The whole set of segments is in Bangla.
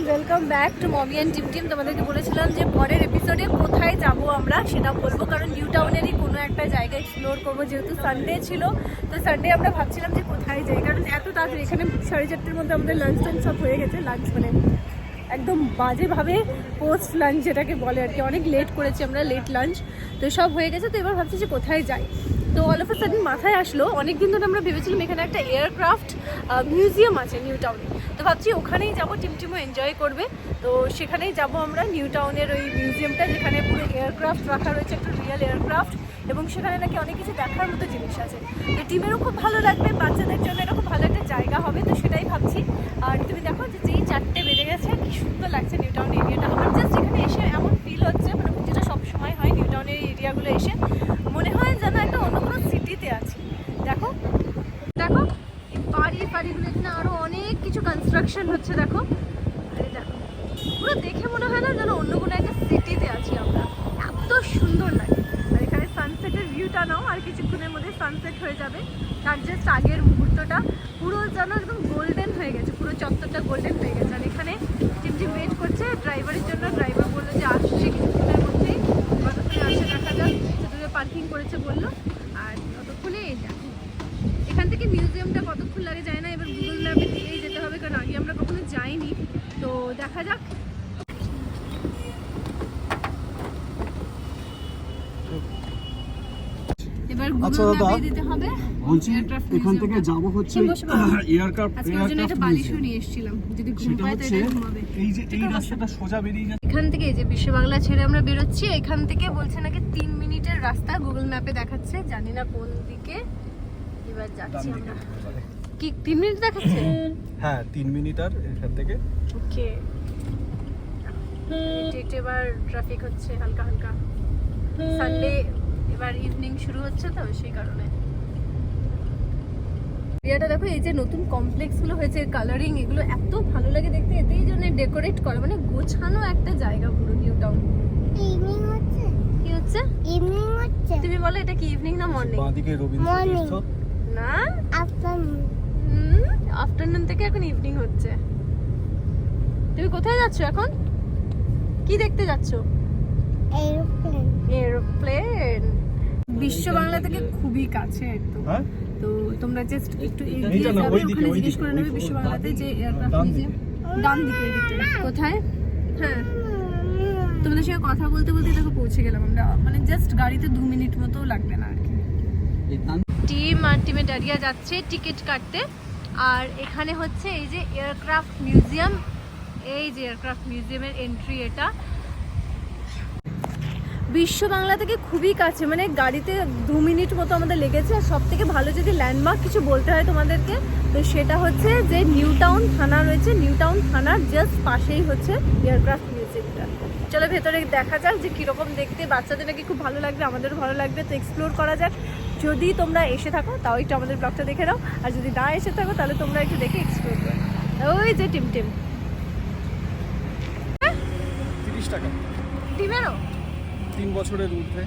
Welcome back to mommy and team. তোমাদেরকে বলেছিলাম যে পরের এপিসোডে কোথায় যাব আমরা সেটা বলবো, কারণ নিউ টাউনেরই কোনো একটা জায়গা এক্সপ্লোর করবো। যেহেতু সানডে ছিল, তো সানডে আমরা ভাবছিলাম যে কোথায় যাই, কারণ এত তাড়াতাড়ি এখানে 4:30-র মধ্যে আমাদের লাঞ্চ টাঞ্চ সব হয়ে গেছে। লাঞ্চ মানে একদম বাজেভাবে পোস্ট লাঞ্চ যেটাকে বলে আর কি, অনেক লেট করেছি আমরা, লেট লাঞ্চ তো সব হয়ে গেছে। তো এবার ভাবছি যে কোথায় যাই, তো অল অফ আ সাডেন মাথায় আসলো অনেকদিন ধরে আমরা ভেবেছিলাম এখানে একটা এয়ারক্রাফট মিউজিয়াম আছে নিউ টাউনে, তো ভাবছি ওখানেই যাবো, টিমও এনজয় করবে। তো সেখানেই যাব আমরা, নিউ টাউনের ওই মিউজিয়ামটা যেখানে পুরো এয়ারক্রাফট রাখা রয়েছে, একটা রিয়েল এয়ারক্রাফট, এবং সেখানে নাকি অনেক কিছু দেখার মতো জিনিস আছে। তো টিমেরও খুব ভালো লাগবে, বাচ্চাদের জন্য এটা খুব ভালো একটা জায়গা হবে, তো সেটাই ভাবছি। আর তুমি দেখো যে যেই 4টে বেজে গেছে, কি সুন্দর লাগছে নিউ টাউন এরিয়াটা। আমার জাস্ট এখানে এসে এমন ফিল হচ্ছে, মানে যেটা সবসময় হয় নিউ টাউনের এরিয়াগুলো এসে, মনে হয় যেন একটা অন্য কোনো সিটিতে আছি। দেখো দেখো বাড়িগুলো, এখানে আরো অনেক কিছু কনস্ট্রাকশন হচ্ছে। দেখো দেখো, পুরো দেখে মনে হয় না যেন অন্য কোনো একটা সিটিতে আছি আমরা, এত সুন্দর লাগে। আর এখানে সানসেটের ভিউটা নাও, আর কিছুক্ষণের মধ্যে সানসেট হয়ে যাবে। তার জাস্ট আগের মুহূর্তটা পুরো যেন একদম গোল্ডেন হয়ে গেছে, পুরো চত্বরটা গোল্ডেন হয়ে গেছে। আর এখানে টিম ওয়েট করছে ড্রাইভারের জন্য। ড্রাইভার বললো যে আসছে কিছুক্ষণের মধ্যেই, কতক্ষণে আসে দেখা যাক। দূরে পার্কিং করেছে বললো, আর ততক্ষণে এই দেখো এখান থেকে মিউজিয়ামটা কতক্ষণ লাগে যায় না। এবার গুগল ম্যাপে দিয়েই যেতে হবে, কারণ আগে আমরা কখনো যাইনি। তো দেখা যাক। এবার গুগল ম্যাপে দিতে হবে। বলছি এখান থেকে যাব হচ্ছে এয়ারক্রাফট। আজকে ওর জন্য একটা বালিশও নিয়ে এসেছিলাম, যদি ঘুম পায় তাহলে ঘুমাবে। এই যে এই রাস্তাটা সোজা বেরিয়ে যাচ্ছে এখান থেকে, এই যে বিশ্ব বাংলা ছেড়ে আমরা বেরোচ্ছি, এখান থেকে বলছে নাকি 3 মিনিটের রাস্তা, গুগল ম্যাপে দেখাচ্ছে, জানি না কোন দিকে। এবার যাচ্ছি আমরা। কি 3 মিনিট দেখাচ্ছে? হ্যাঁ 3 মিনিট আর এখান থেকে। ওকে, এবার ট্রাফিক হচ্ছে হালকা হালকা, সানডে এবার ইভিনিং শুরু হচ্ছে, তো সেই কারণে। এরিয়াটা দেখো, এই যে নতুন কমপ্লেক্স গুলো হয়েছে, কালারিং, এগুলো এত ভালো লাগে দেখতে, এতেই জন্য ডেকোরেট করে, মানে গোছানো একটা জায়গা পুরো নিউ টাউন। ইভিনিং হচ্ছে, কি হচ্ছে? ইভিনিং হচ্ছে। তুমি বলো এটা কি ইভিনিং না মর্নিং? বাঁদিকে রবীন্দ্র না, আফটারনুন। আফটারনুন থেকে এখন ইভিনিং হচ্ছে। তুমি কোথায় যাচ্ছ এখন? কি দেখতে যাচ্ছ? এরোপ্লেন। এরোপ্লেন। বিশ্ব বাংলা থেকে খুবই কাছে একদম। তো তোমরা জাস্ট একটু এগিয়ে যাবে, ওখানে জিজ্ঞেস করে নেবে বিশ্ব বাংলাতে যে এয়ারক্রাফট মিউজিয়াম। ডান দিকে, এদিকটা কোথায়? হ্যাঁ, তোমাদের সঙ্গে কথা বলতে বলতে দেখো পৌঁছে গেলাম আমরা, মানে জাস্ট গাড়িতে 2 মিনিট মতো লাগবে না আর কি। টিমে দাঁড়িয়ে যাচ্ছে টিকিট কাটতে। আর এখানে হচ্ছে এই যে এয়ারক্রাফট মিউজিয়াম, এই যে এয়ারক্রাফট মিউজিয়ামের এন্ট্রি এটা। বিশ্ব বাংলা থেকে খুবই কাছে, মানে গাড়িতে 2 মিনিট মতো আমাদের লেগেছে। আর সব থেকে ভালো যদি ল্যান্ডমার্ক কিছু বলতে হয় তোমাদেরকে, তো সেটা হচ্ছে যে নিউ টাউন থানা রয়েছে, নিউ টাউন থানার জাস্ট পাশেই হচ্ছে এয়ারক্রাফট মিউজিয়ামটা। চলো ভেতরে দেখা যাক যে কীরকম দেখতে, বাচ্চাদের নাকি খুব ভালো লাগবে, আমাদেরও ভালো লাগবে, তো এক্সপ্লোর করা যাক। যদি তোমরা এসে থাকো তাও একটু আমাদের ব্লগটা দেখে নাও, আর যদি না এসে থাকো তাহলে তোমরা একটু দেখে এক্সপ্লোর করো। ওই যে টিম 30 টাকা টিমেরও 3 বছরের ঊর্ধ্বে,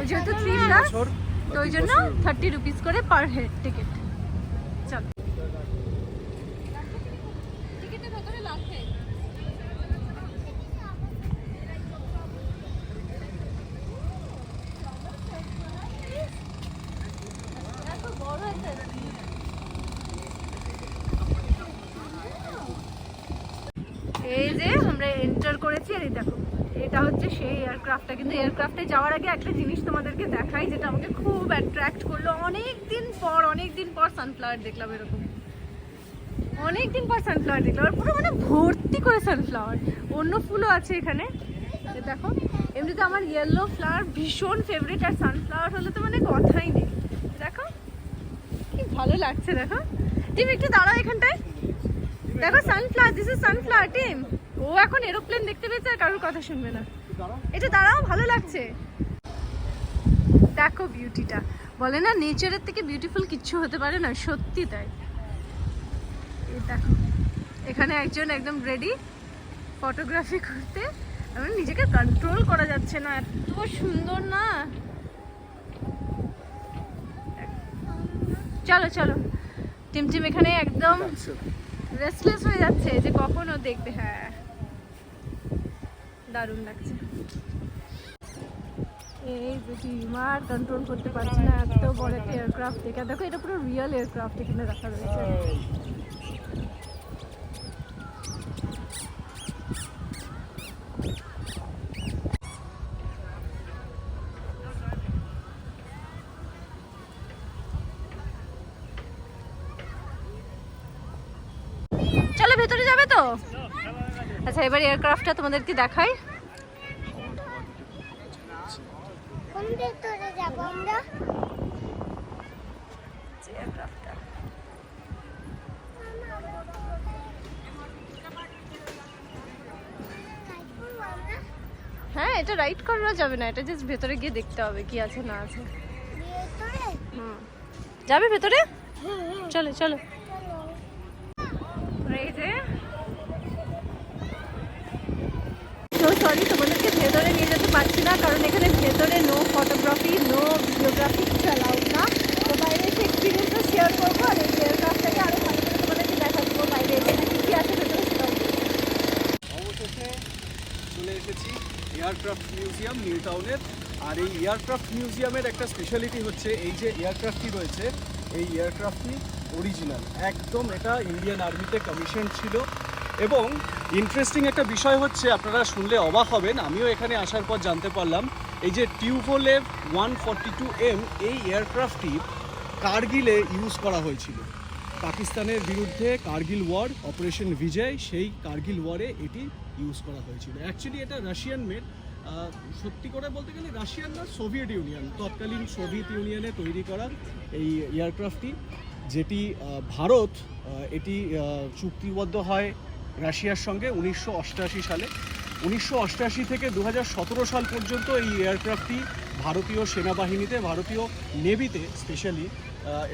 যেহেতু 3 বছর, তো ওই জন্য 30 রুপিস করে পার হেড টিকিট। চল, টিকিটের ভেতরে লাগবে। এই যে আমরা এন্টার করেছি, আর এই দেখো এটা হচ্ছে সেই এয়ারক্রাফটটা। কিন্তু এয়ারক্রাফটে যাওয়ার আগে একটা জিনিস তোমাদেরকে দেখাই, যেটা আমাকে খুব অ্যাট্রাক্ট করলো। অনেকদিন পর সানফ্লাওয়ার দেখলাম, এরকম অনেকদিন পর সানফ্লাওয়ার দেখলাম, আর পুরো মানে ভর্তি করে সানফ্লাওয়ার। অন্য ফুলও আছে এখানে দেখো। এমনিতে আমার ইয়েলো ফ্লাওয়ার ভীষণ ফেভারিট, আর সানফ্লাওয়ার হলে তো মানে কথাই নেই। দেখো কি ভালো লাগছে, দেখো। টিম একটু দাঁড়াও এখানটায়, দেখো sunflower, this is sunflower. Tim ও এখন এরোপ্লেন দেখতে পেয়েছে আর কারোর কথা শুনবে না। এটা দাঁড়াও, ভালো লাগছে, দেখো বিউটিটা। বলে না নেচারের থেকে বিউটিফুল কিচ্ছু হতে পারে না, সত্যি তাই। এই দেখো এখানে একজন একদম রেডি ফটোগ্রাফি করতে, আমি নিজেকে কন্ট্রোল করা যাচ্ছে না, এত সুন্দর না। চলো চলো টিম এখানে একদম রেস্টলেস হয়ে যাচ্ছে যে কখন ও দেখবে। হ্যাঁ দারুণ লাগছে। এই যে টিমার কন্ট্রোল করতে পারছি না, এত বড় একটা এয়ারক্রাফট। দেখো এটা পুরো রিয়েল এয়ারক্রাফট এখানে রাখা রয়েছে। চলো ভেতরে যাবে তো? আচ্ছা এবার এয়ারক্রাফটটা তোমাদেরকে দেখাই। কোন ভেতরে যাব আমরা? এয়ারক্রাফটটা হ্যাঁ, এটা রাইড করা যাবে না, এটা জাস্ট ভেতরে গিয়ে দেখতে হবে কি আছে না আছে। ভেতরে? যাবে ভেতরে? চলো চলো। এই যে সরি তোমাদেরকে ভেতরে নিয়ে যেতে পারছি না, কারণ এখানে ভেতরে নো ফটোগ্রাফি নো ভিডিওগ্রাফি কিছু অ্যালাউড না। তো বাইরে এসে এক্সপিরিয়েন্সটা শেয়ার করবো আর এই এয়ারক্রাফটটাকে আরো ভালো করে তোমাদেরকে দেখাবো বাইরে এসে কি আছে ভেতরে সেটাও। অবশেষে চলে এসেছি এয়ারক্রাফট মিউজিয়াম নিউ টাউনের। আর এই এয়ারক্রাফট মিউজিয়ামের একটা স্পেশালিটি হচ্ছে এই যে এয়ারক্রাফটটি রয়েছে, এই এয়ারক্রাফটটি অরিজিনাল একদম, এটা ইন্ডিয়ান আর্মিতে কমিশন ছিল। এবং ইন্টারেস্টিং একটা বিষয় হচ্ছে, আপনারা শুনলে অবাক হবেন, আমিও এখানে আসার পর জানতে পারলাম, এই যে টিউভোলেভ 142M এই এয়ারক্রাফটটি কার্গিলে ইউজ করা হয়েছিল। পাকিস্তানের বিরুদ্ধে কার্গিল ওয়ার, অপারেশন বিজয়, সেই কার্গিল ওয়ারে এটি ইউজ করা হয়েছিল। অ্যাকচুয়ালি এটা রাশিয়ান মেড, সত্যি করে বলতে গেলে রাশিয়ান না, সোভিয়েত ইউনিয়ন, তৎকালীন সোভিয়েত ইউনিয়নে তৈরি করা এই এয়ারক্রাফটটি, যেটি ভারত এটি চুক্তিবদ্ধ হয় রাশিয়ার সঙ্গে 1988 সালে। 1988 থেকে 2017 সাল পর্যন্ত এই এয়ারক্রাফটটি ভারতীয় সেনাবাহিনীতে, ভারতীয় নেভিতে স্পেশালি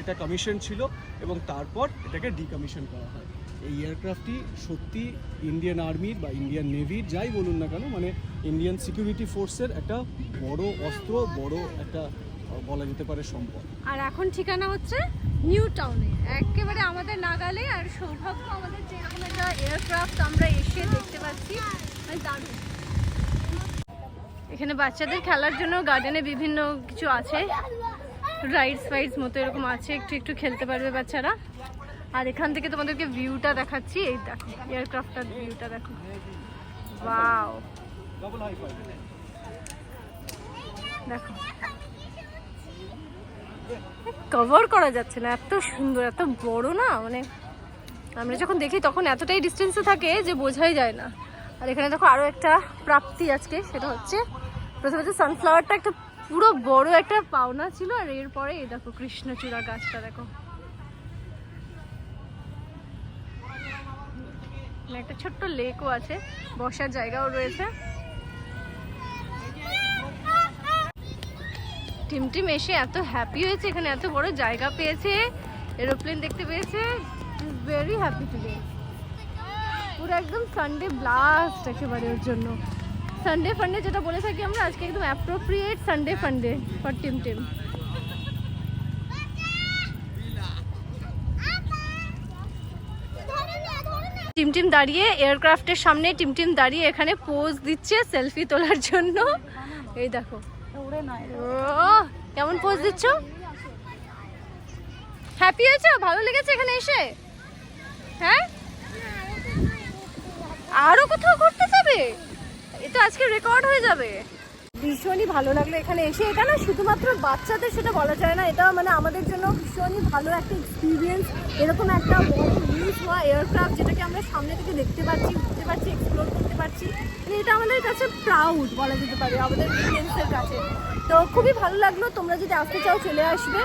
এটা কমিশন ছিল এবং তারপর এটাকে ডিকমিশন করা হয়। এই এয়ারক্রাফটটি সত্যি ইন্ডিয়ান আর্মির বা ইন্ডিয়ান নেভির যাই বলুন না কেন, মানে ইন্ডিয়ান সিকিউরিটি ফোর্সের একটা বড় অস্ত্র, বড় একটা বলা যেতে পারে সম্পদ। আর এখন ঠিকানা হচ্ছে নিউ টাউনে, একেবারে আমাদের নাগালে। আর সৌভাগ্য আমাদের যে এরকম একটা এয়ারক্রাফট আমরা এসে দেখতে পাচ্ছি, দারুণ। এখানে বাচ্চাদের খেলার জন্য গার্ডেনে বিভিন্ন কিছু আছে, রাইডস ফাইডস মতো এরকম আছে, একটু একটু খেলতে পারবে বাচ্চারা। আর এখান থেকে তোমাদেরকে ভিউটা দেখাচ্ছি, এই দেখো এয়ারক্রাফটটার ভিউটা দেখো, ওয়াও দেখো, কভার করা যাচ্ছে না, এত সুন্দর এত বড় না, মানে আমরা যখন দেখি তখন এতটাই ডিস্টেন্সে থাকে যে বোঝাই যায় না। আর এখানে দেখো আরো একটা প্রাপ্তি আজকে, সেটা হচ্ছে প্রথমে তো সানফ্লাওয়ারটা একটা পুরো বড় একটা পাওনা ছিল, আর এরপরে এই দেখো কৃষ্ণচূড়া গাছটা দেখো, একটা ছোট্ট লেকও আছে, বসার জায়গাও রয়েছে। টিমটিম এসে এত হ্যাপি হয়েছে, এখানে এত বড় জায়গা পেয়েছে, এরোপ্লেন দেখতে পেয়েছে, ভেরি হ্যাপি টুডে। পুরো একদম সানডে ব্লাস্ট একেবারে ওর জন্য। সানডে ফান্ডে যেটা বলে থাকি আমরা, আজকে একদম অ্যাপ্রোপ্রিয়েট সানডে ফান্ডে ফর টিমটিম। টিমটিম দাঁড়িয়ে এয়ারক্রাফটের সামনে, টিমটিম দাঁড়িয়ে এখানে পোজ দিচ্ছে সেলফি তোলার জন্য। এই দেখো কেমন পোজ দিচ্ছ, হ্যাপি হয়েছে, ভালো লেগেছে এখানে এসে? হ্যাঁ, আরো কোথাও ঘুরতে যাবে? এটা আজকে রেকর্ড হয়ে যাবে। ভীষণই ভালো লাগলো এখানে এসে। এটা না শুধুমাত্র বাচ্চাদের সেটা বলা যায় না, এটা মানে আমাদের জন্য ভীষণই ভালো একটা এক্সপিরিয়েন্স। এরকম একটা বড় ইউজ হওয়া এয়ারক্রাফট, যেটাকে আমরা সামনে থেকে দেখতে পাচ্ছি, ঘুরতে পারছি, এক্সপ্লোর করতে পারছি, মানে এটা আমাদের কাছে প্রাউড বলা যেতে পারে, আমাদের ইন্ডিয়ান্সের কাছে। তো খুবই ভালো লাগলো। তোমরা যদি আসতে চাও চলে আসবে,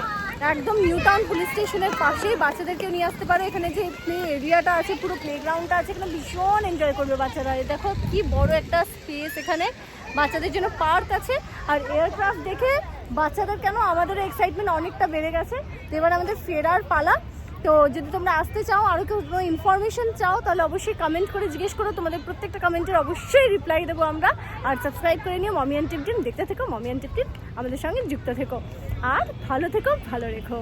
একদম নিউ টাউন পুলিশ স্টেশনের পাশেই। বাচ্চাদেরকেও নিয়ে আসতে পারো, এখানে যে প্লে এরিয়াটা আছে, পুরো প্লেগ্রাউন্ডটা আছে, এখানে ভীষণ এনজয় করবে বাচ্চারা। দেখো কি বড় একটা স্পেস, এখানে বাচ্চাদের জন্য পার্ক আছে। আর এয়ারক্রাফট দেখে বাচ্চাদের কেন, আমাদেরও এক্সাইটমেন্ট অনেকটা বেড়ে গেছে। তো এবার আমাদের ফেরার পালা। তো যদি তোমরা আসতে চাও, আরও কেউ কোনো ইনফরমেশন চাও, তাহলে অবশ্যই কমেন্ট করে জিজ্ঞেস করো, তোমাদের প্রত্যেকটা কমেন্টের অবশ্যই রিপ্লাই দেবো আমরা। আর সাবস্ক্রাইব করে নিও মমি অ্যান্ড টিমটিম, দেখতে থেকো মমি অ্যান্ড টিমটিম, আমাদের সঙ্গে যুক্ত থেকো। আর ভালো থেকো, ভালো রেখো।